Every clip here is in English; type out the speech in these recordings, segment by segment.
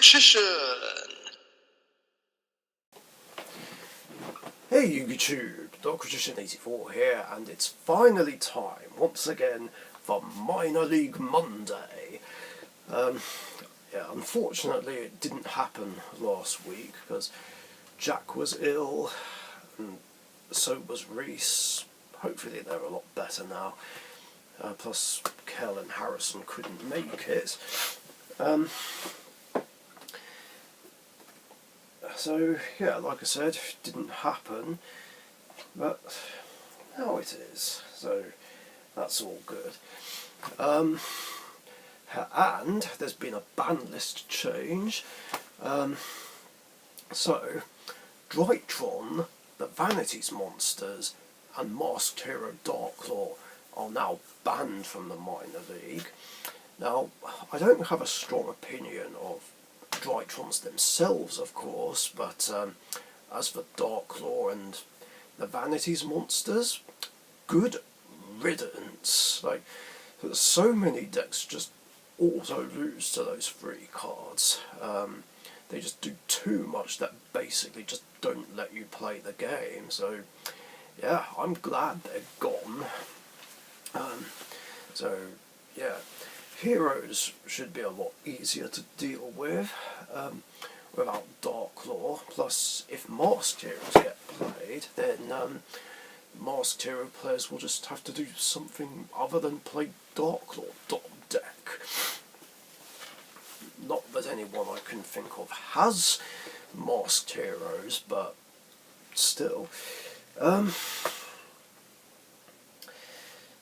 Magician! Hey YouTube, DarkMagician84 here, and it's finally time, once again, for Minor League Monday. Unfortunately it didn't happen last week, because Jack was ill, and so was Reese. Hopefully they're a lot better now. Plus Kel and Harrison couldn't make it. So, yeah, like I said, it didn't happen, but now it is, so that's all good. And there's been a ban list change. So, Drytron, the Vanities Monsters, and Masked Hero Darklaw are now banned from the Minor League. Now, I don't have a strong opinion of Drytrons themselves, of course, but as for Darklaw and the Vanities Monsters, good riddance. Like, so many decks just auto lose to those free cards. They just do too much that basically just don't let you play the game. So, yeah, I'm glad they're gone. So, yeah. Heroes should be a lot easier to deal with without Darklaw. Plus, if Masked Heroes get played, then Masked Hero players will just have to do something other than play Darklaw deck. Not that anyone I can think of has Masked Heroes, but still.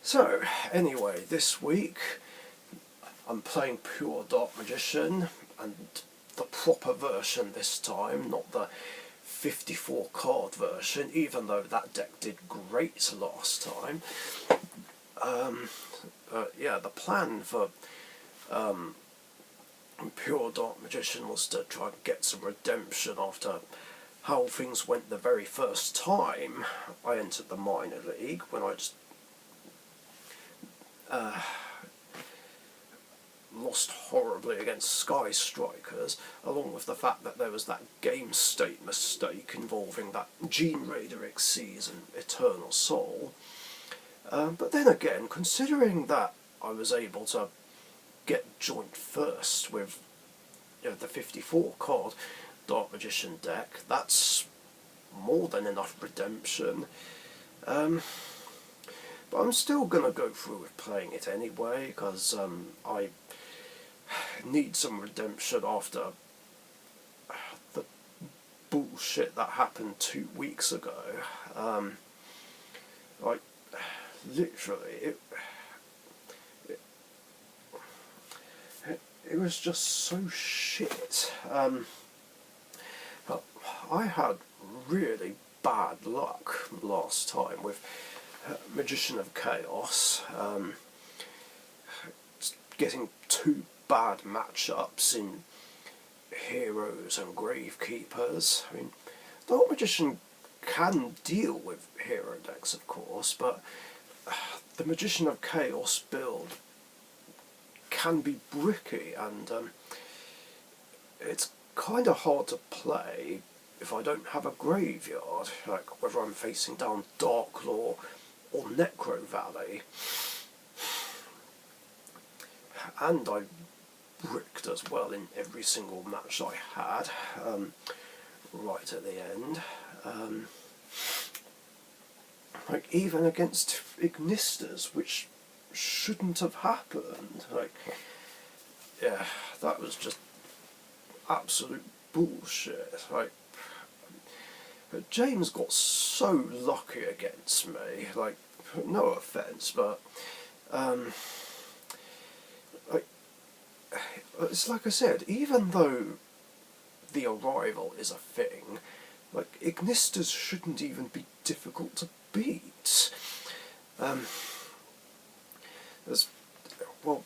So, anyway, this week I'm playing Pure Dark Magician, and the proper version this time, not the 54 card version, even though that deck did great last time. Yeah, the plan for Pure Dark Magician was to try and get some redemption after how things went the very first time I entered the Minor League, when I just lost horribly against Sky Strikers, along with the fact that there was that game state mistake involving that Gene Raider Xyz and Eternal Soul. But then again, considering that I was able to get joint first with the 54 card Dark Magician deck, that's more than enough redemption. But I'm still going to go through with playing it anyway, because I need some redemption after the bullshit that happened 2 weeks ago. Like, literally, it was just so shit. I had really bad luck last time with Magician of Chaos, getting 2 bad matchups in Heroes and Gravekeepers. I mean, Dark Magician can deal with hero decks, of course, but the Magician of Chaos build can be bricky, and it's kind of hard to play if I don't have a graveyard, like whether I'm facing down Darklaw or Necro Valley. And I bricked as well in every single match I had, right at the end. Like, even against Ignistas, which shouldn't have happened. Like, yeah, that was just absolute bullshit. Like, but James got so lucky against me. Like, no offence, but it's like I said, even though the Arrival is a thing, like, Ignistas shouldn't even be difficult to beat. Well,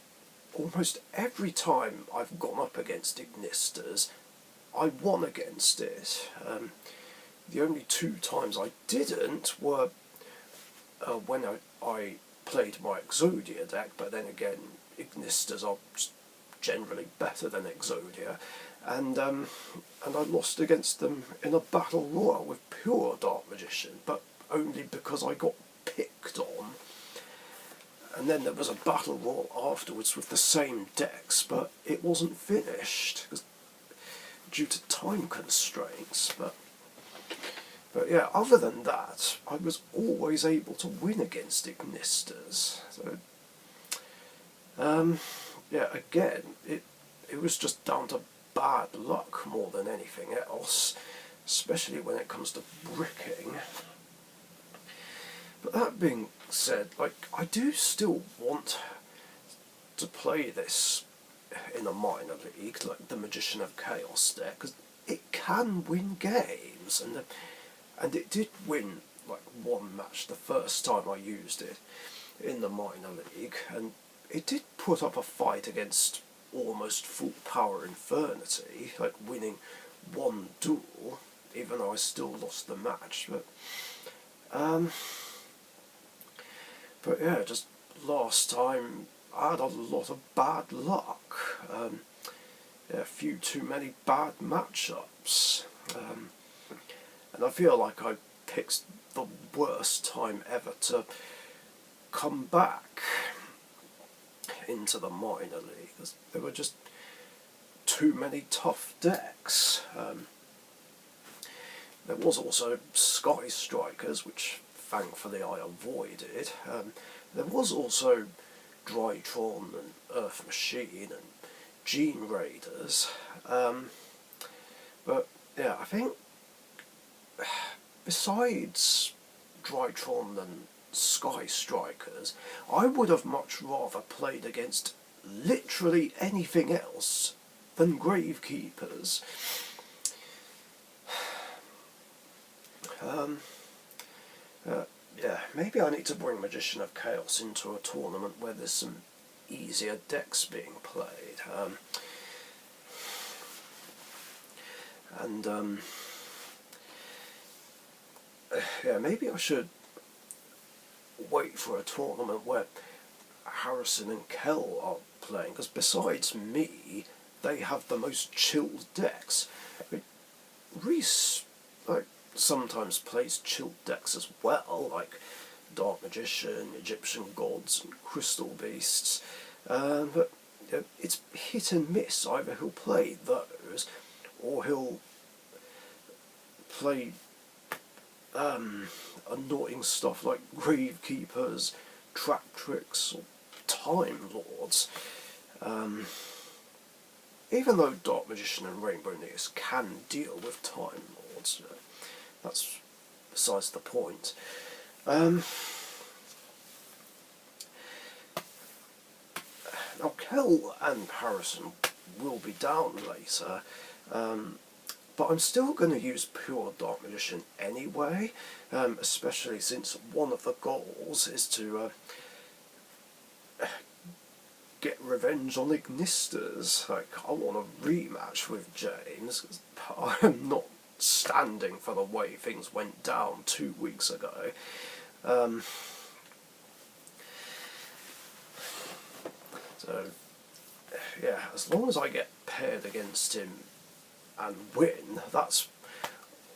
almost every time I've gone up against Ignistas, I won against it. The only 2 times I didn't were when I played my Exodia deck, but then again, Ignistas are generally better than Exodia, and I lost against them in a battle royal with pure Dark Magician, but only because I got picked on. And then there was a battle royal afterwards with the same decks, but it wasn't finished due to time constraints. But yeah, other than that, I was always able to win against Ignistas. So yeah, again, it was just down to bad luck more than anything else, especially when it comes to bricking. But that being said, like, I do still want to play this in a minor league, like the Magician of Chaos deck, because it can win games, and it did win like one match the first time I used it in the minor league, and it did put up a fight against almost full power Infernity, like winning one duel, even though I still lost the match. But yeah, just last time I had a lot of bad luck. Yeah, a few too many bad matchups, and I feel like I picked the worst time ever to come back into the minor league. There were just too many tough decks. There was also Sky Strikers, which thankfully I avoided. There was also Drytron and Earth Machine and Gene Raiders. But yeah, I think besides Drytron and Sky Strikers, I would have much rather played against literally anything else than Gravekeepers. Yeah, maybe I need to bring Magician of Chaos into a tournament where there's some easier decks being played. Yeah, maybe I should wait for a tournament where Harrison and Kell are playing, because besides me, they have the most chilled decks. I mean, Reese sometimes plays chilled decks as well, like Dark Magician, Egyptian Gods, and Crystal Beasts. But it's hit and miss. Either he'll play those, or he'll play annoying stuff like Gravekeepers, Trap Tricks, or Time Lords. Even though Dark Magician and Rainbow Nix can deal with Time Lords, that's besides the point. Now, Kell and Harrison will be down later, but I'm still going to use pure Dark Magician anyway, especially since one of the goals is to get revenge on Ignistas. Like, I want a rematch with James, because I'm not standing for the way things went down 2 weeks ago. So, yeah, as long as I get paired against him and win, that's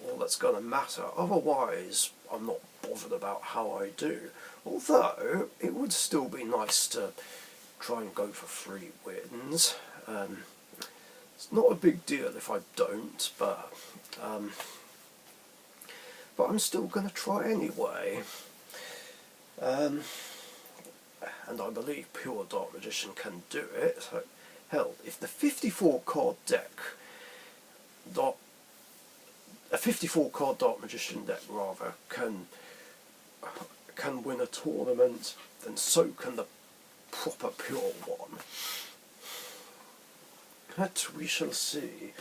all that's going to matter. Otherwise, I'm not bothered about how I do. Although, it would still be nice to try and go for 3 wins. It's not a big deal if I don't, but I'm still going to try anyway. And I believe pure Dark Magician can do it. So, hell, if the 54 card deck, a 54 card Dark Magician deck rather, can win a tournament, then so can the proper pure one. But we shall see.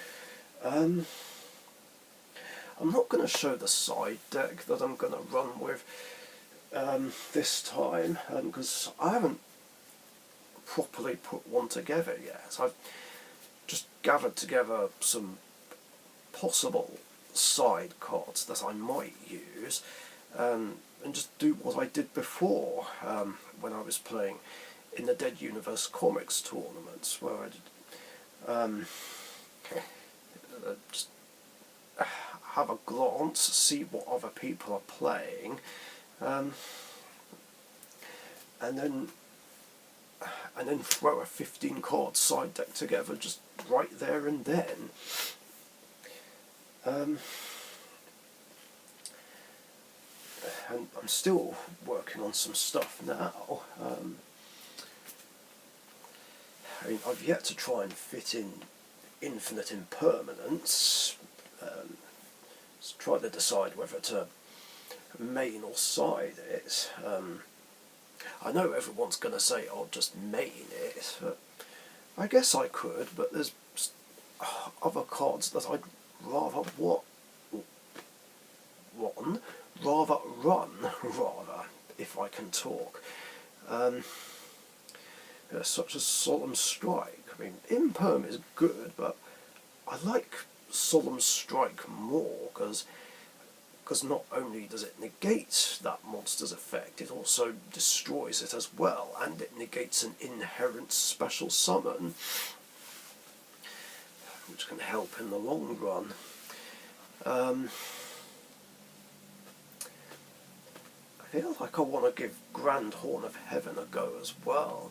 I'm not going to show the side deck that I'm going to run with this time, because I haven't properly put one together yet. I've just gathered together some possible side cards that I might use, and just do what I did before when I was playing in the Dead Universe Comics tournaments, where I did just have a glance, see what other people are playing, and then throw a 15 card side deck together just right there and then. And I'm still working on some stuff now. I mean, I've yet to try and fit in infinite impermanence. Try to decide whether to main or side it. I know everyone's going to say I'll just main it, but I guess I could, but there's other cards that I'd rather run, if I can talk. Such as Solemn Strike. I mean, Imperm is good, but I like Solemn Strike more, because not only does it negate that monster's effect, it also destroys it as well, and it negates an inherent special summon, which can help in the long run. I feel like I want to give Grand Horn of Heaven a go as well.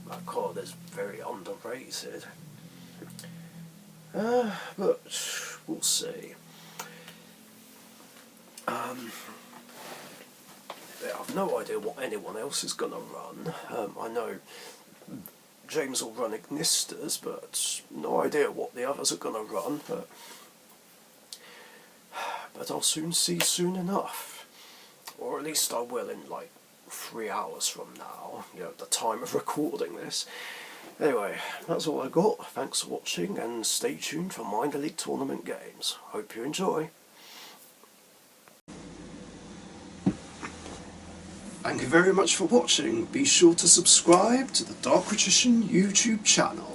That card is very underrated. But we'll see. I've no idea what anyone else is going to run. I know James will run Ignistas, but no idea what the others are going to run. But I'll soon see soon enough. Or at least I will in like 3 hours from now, at the time of recording this. Anyway, that's all I got. Thanks for watching, and stay tuned for Minor League Tournament games. Hope you enjoy. Thank you very much for watching. Be sure to subscribe to the Dark Magician YouTube channel.